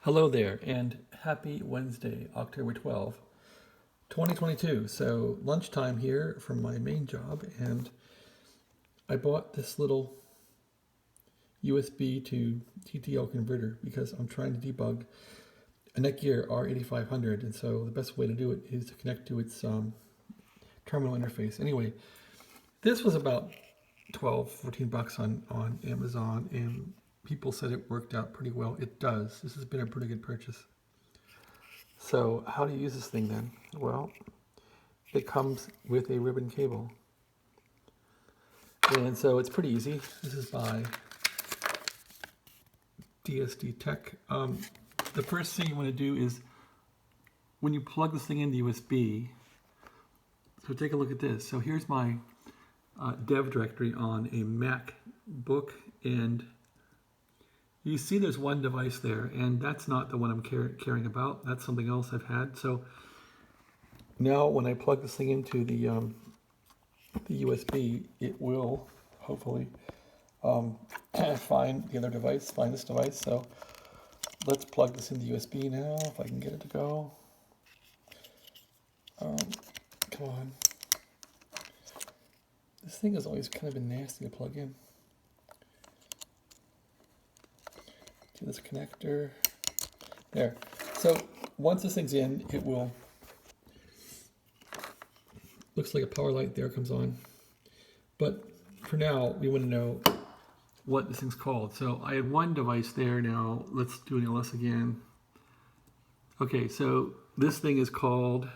Hello there, and happy Wednesday, October 12th, 2022. So lunchtime here from my main job, and I bought this little USB to TTL converter because I'm trying to debug a Netgear R8500, and so the best way to do it is to connect to its terminal interface. Anyway, this was about 12, 14 bucks on Amazon, and people said it worked out pretty well. It does. This has been a pretty good purchase. So how do you use this thing then? Well, it comes with a ribbon cable. And so it's pretty easy. This is by DSD Tech. The first thing you want to do is when you plug this thing into USB, so take a look at this. So here's my dev directory on a MacBook, and you see there's one device there, and that's not the one I'm caring about. That's something else I've had. So now when I plug this thing into the USB, it will hopefully find the other device, find this device. So let's plug this into USB now, if I can get it to go. Come on. This thing has always kind of been nasty to plug in. To this connector. There. So once this thing's in, it will, looks like a power light there comes on. But for now, we want to know what this thing's called. So I had one device there. Now let's do an LS again. Okay, so this thing is called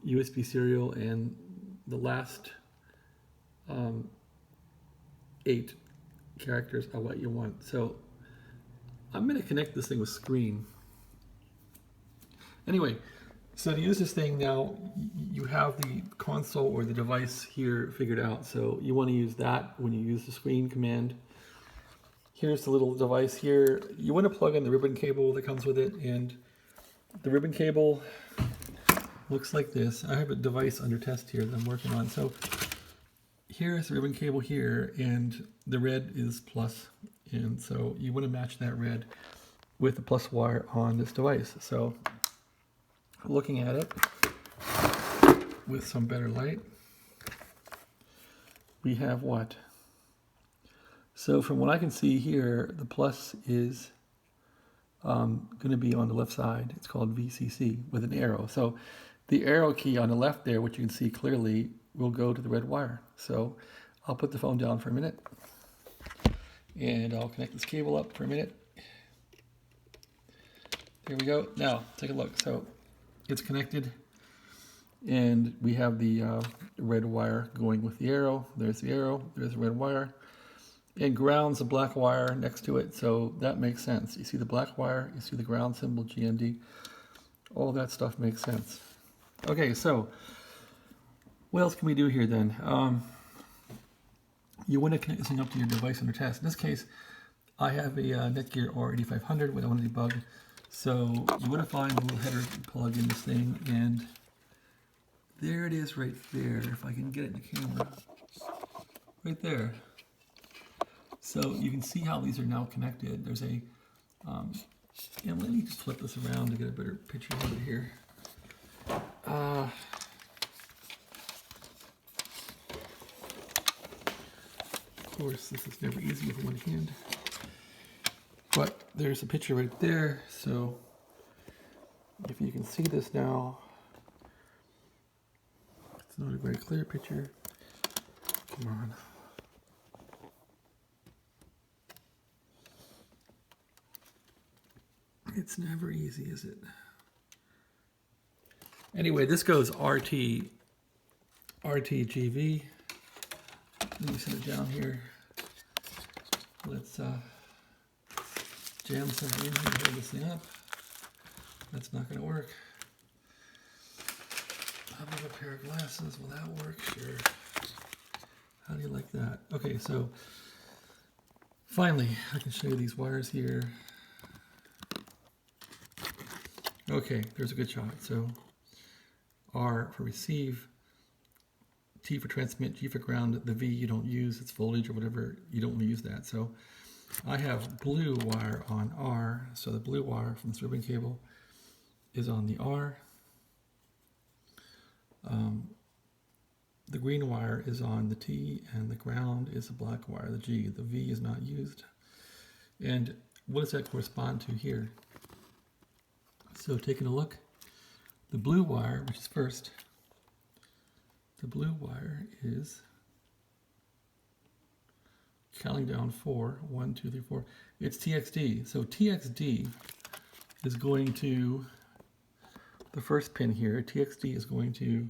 USB serial, and the last 8 characters are what you want. So I'm going to connect this thing with screen. Anyway, so to use this thing now, you have the console or the device here figured out. So you want to use that when you use the screen command. Here's the little device here. You want to plug in the ribbon cable that comes with it, and the ribbon cable looks like this. I have a device under test here that I'm working on. So here's the ribbon cable here, and the red is plus, and so you want to match that red with the plus wire on this device. So looking at it with some better light, we have what? So from what I can see here, the plus is going to be on the left side. It's called VCC with an arrow. So the arrow key on the left there, which you can see clearly, will go to the red wire. So I'll put the phone down for a minute, and I'll connect this cable up for a minute. There we go. Now take a look. So it's connected, and we have the red wire going with the arrow. There's the arrow, there's the red wire, and ground's a black wire next to it, so that makes sense. You see the black wire, you see the ground symbol, GND, all that stuff makes sense. Okay, so what else can we do here then? You want to connect this thing up to your device under test. In this case, I have a Netgear R8500 what I want to debug. So you want to find a little header plug in this thing, and there it is right there. If I can get it in the camera, right there. So you can see how these are now connected. There's a, and let me just flip this around to get a better picture of it here. Of course, this is never easy with one hand. But there's a picture right there, so if you can see this now, it's not a very clear picture. Come on. It's never easy, is it? Anyway, this goes RTGV. Let me set it down here. Let's jam something in here to hold this thing up. That's not going to work. How about a pair of glasses? Will that work? Sure. How do you like that? Okay, so finally, I can show you these wires here. Okay, there's a good shot. So R for receive, T for transmit, G for ground. The V you don't use, it's voltage or whatever, you don't want to use that. So I have blue wire on R, so the blue wire from this ribbon cable is on the R. The green wire is on the T, and the ground is the black wire, the G. The V is not used. And what does that correspond to here? So taking a look, the blue wire, which is first, the blue wire is counting down 4, 1, 2, 3, 4. It's TXD. So TXD is going to the first pin here. TXD is going to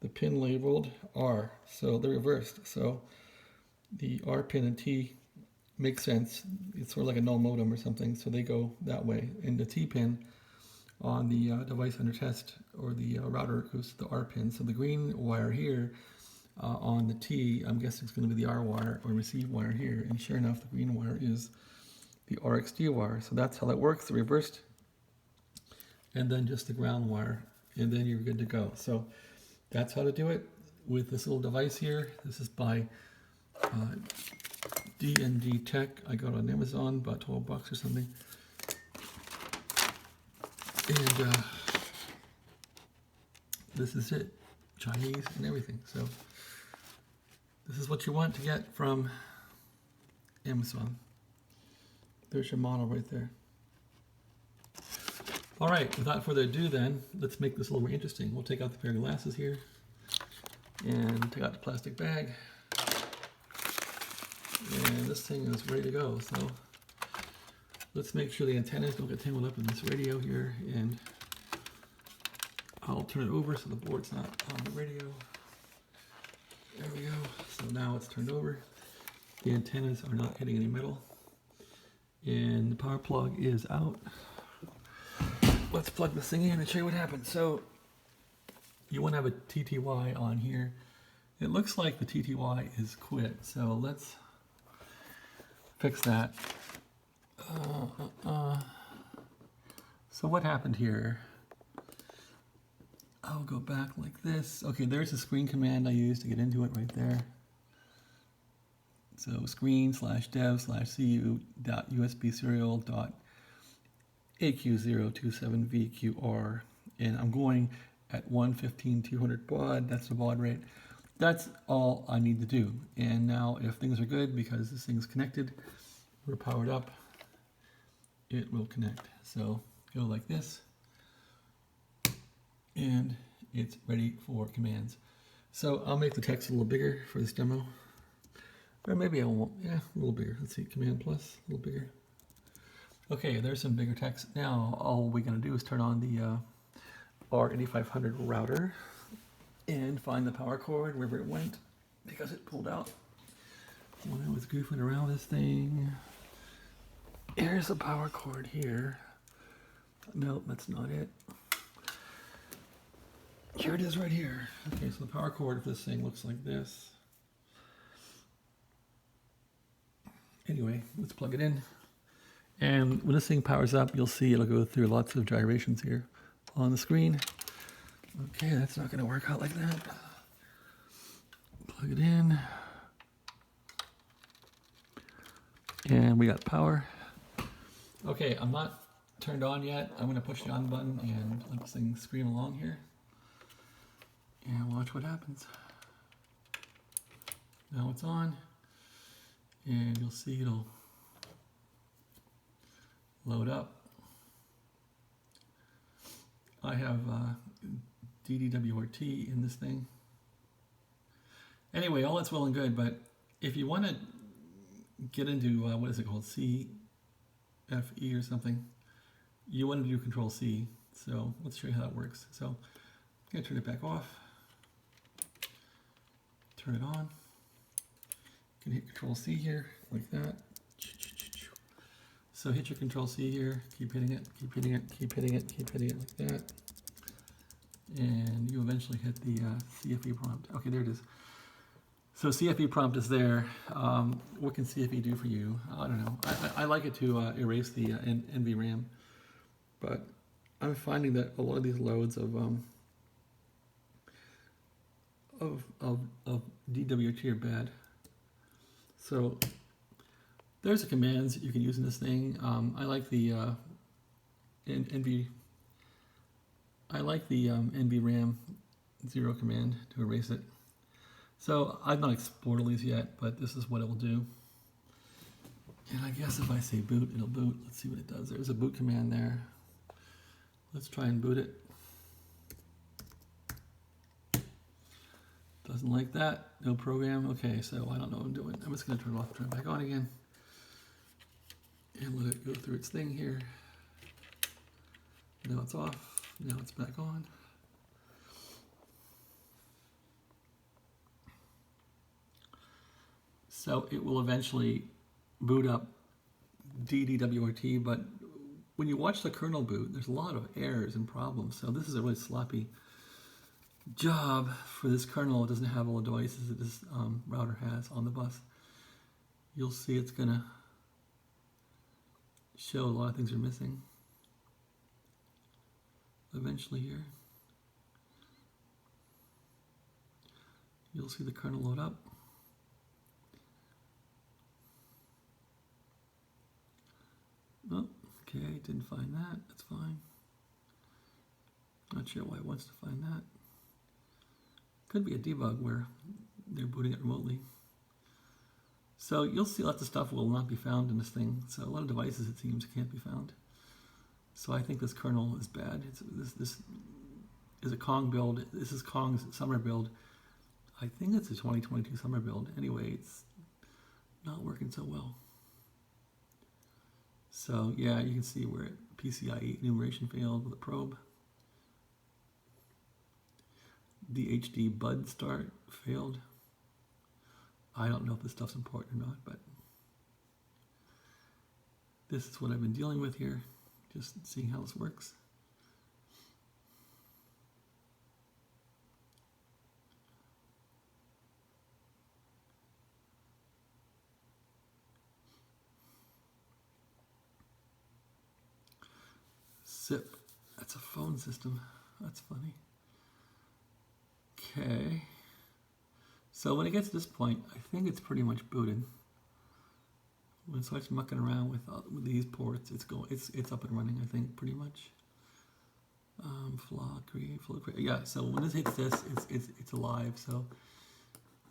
the pin labeled R. So they're reversed. So the R pin and T makes sense. It's sort of like a null modem or something. So they go that way. And the T pin on the device under test, or the router, goes to the R pin. So the green wire here on the T, I'm guessing it's going to be the R wire or receive wire here. And sure enough, the green wire is the RxD wire. So that's how that works, the reversed. And then just the ground wire, and then you're good to go. So that's how to do it with this little device here. This is by D&D Tech. I got it on Amazon, about 12 bucks or something. And this is it, Chinese and everything. So this is what you want to get from Amazon. There's your model right there. All right, without further ado then, let's make this a little more interesting. We'll take out the pair of glasses here and take out the plastic bag. And this thing is ready to go. So let's make sure the antennas don't get tangled up in this radio here, and I'll turn it over so the board's not on the radio. There we go. So now it's turned over. The antennas are not hitting any metal. And the power plug is out. Let's plug this thing in and show you what happens. So you want to have a TTY on here. It looks like the TTY is quit. So let's fix that. So what happened here? I'll go back like this. Okay, there's the screen command I used to get into it right there. So screen/dev/cu.usb serial.aq027vqr, and I'm going at 115/200 baud. That's the baud rate. That's all I need to do. And now if things are good, because this thing's connected, we're powered up, it will connect. So go like this, and it's ready for commands. So I'll make the text a little bigger for this demo. Or maybe I won't. Yeah, a little bigger. Let's see, Command plus, a little bigger. Okay, there's some bigger text. Now all we're going to do is turn on the R8500 router and find the power cord wherever it went, because it pulled out when I was goofing around this thing. Here's the power cord here. Nope, that's not it. Here it is right here. Okay, so the power cord of this thing looks like this. Anyway, let's plug it in. And when this thing powers up, you'll see it'll go through lots of gyrations here on the screen. Okay, that's not going to work out like that. Plug it in. And we got power. Okay, I'm not turned on yet. I'm going to push the on button and let this thing scream along here. And watch what happens. Now it's on. And you'll see it'll load up. I have dd-wrt in this thing. Anyway, all that's well and good, but if you want to get into, what is it called, CFE or something, you want to do Control C. So let's show you how that works. So I'm going to turn it back off, turn it on. You can hit Control C here, like that. So hit your Control C here, keep hitting it, keep hitting it, keep hitting it, keep hitting it like that. And you eventually hit the CFE prompt. Okay, there it is. So CFE prompt is there. What can CFE do for you? I don't know. I like it to erase the NVRAM, but I'm finding that a lot of these loads of DWT are bad. So there's the commands you can use in this thing. I like the NVRAM 0 command to erase it. So I've not exported these yet, but this is what it will do. And I guess if I say boot, it'll boot. Let's see what it does. There's a boot command there. Let's try and boot it. Doesn't like that. No program. Okay, so I don't know what I'm doing. I'm just going to turn it off, turn it back on again. And let it go through its thing here. Now it's off. Now it's back on. So it will eventually boot up dd-wrt, but when you watch the kernel boot, there's a lot of errors and problems. So this is a really sloppy job for this kernel. It doesn't have all the devices that this router has on the bus. You'll see it's going to show a lot of things are missing eventually here. You'll see the kernel load up. Oh, okay, didn't find that. That's fine. Not sure why it wants to find that. Could be a debug where they're booting it remotely. So you'll see lots of stuff will not be found in this thing. So a lot of devices, it seems, can't be found. So I think this kernel is bad. This is a Kong build. This is Kong's summer build. I think it's a 2022 summer build. Anyway, it's not working so well. So yeah, you can see where PCIe enumeration failed with a probe. The HD bud start failed. I don't know if this stuff's important or not, but this is what I've been dealing with here. Just seeing how this works. SIP. That's a phone system. That's funny. Okay. So when it gets to this point, I think it's pretty much booted. When it starts mucking around with these ports, it's up and running. I think pretty much. Create. Yeah. So when this hits this, it's alive. So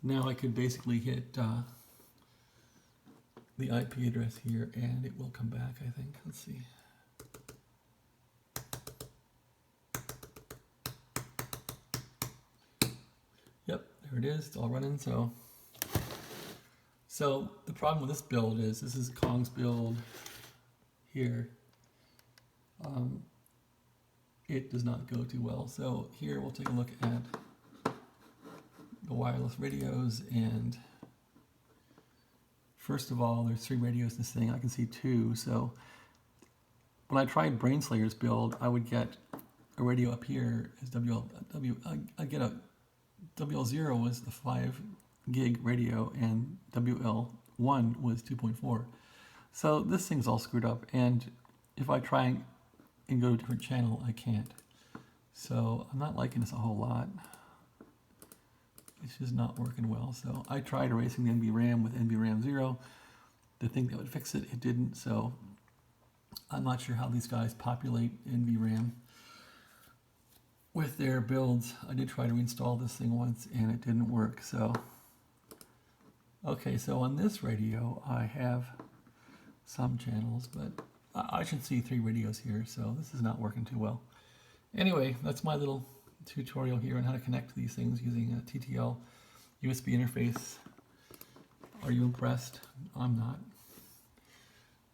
now I could basically hit the IP address here, and it will come back. I think. Let's see. Yep, there it is. It's all running. So the problem with this build is this is Kong's build here. It does not go too well. So here we'll take a look at the wireless radios, and first of all, there's 3 radios in this thing. I can see 2. So when I tried Brainslayer's build, I would get a radio up here as I get a WL0 was the 5 gig radio, and WL1 was 2.4. So this thing's all screwed up, and if I try and go to a different channel, I can't. So I'm not liking this a whole lot. It's just not working well. So I tried erasing the NVRAM with NVRAM 0 to think that would fix it. It didn't. So I'm not sure how these guys populate NVRAM with their builds. I did try to reinstall this thing once and it didn't work. So okay, so on this radio I have some channels, but I should see 3 radios here, so this is not working too well. Anyway, that's my little tutorial here on how to connect these things using a TTL USB interface. Are you impressed? I'm not.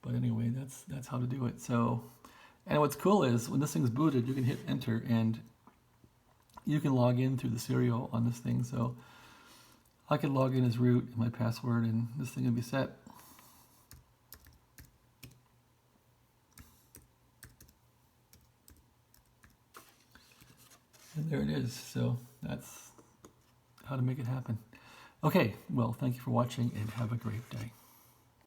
But anyway, that's how to do it. So, and what's cool is when this thing's booted, you can hit enter and you can log in through the serial on this thing. So I could log in as root and my password, and this thing will be set. And there it is. So that's how to make it happen. Okay, well, thank you for watching and have a great day.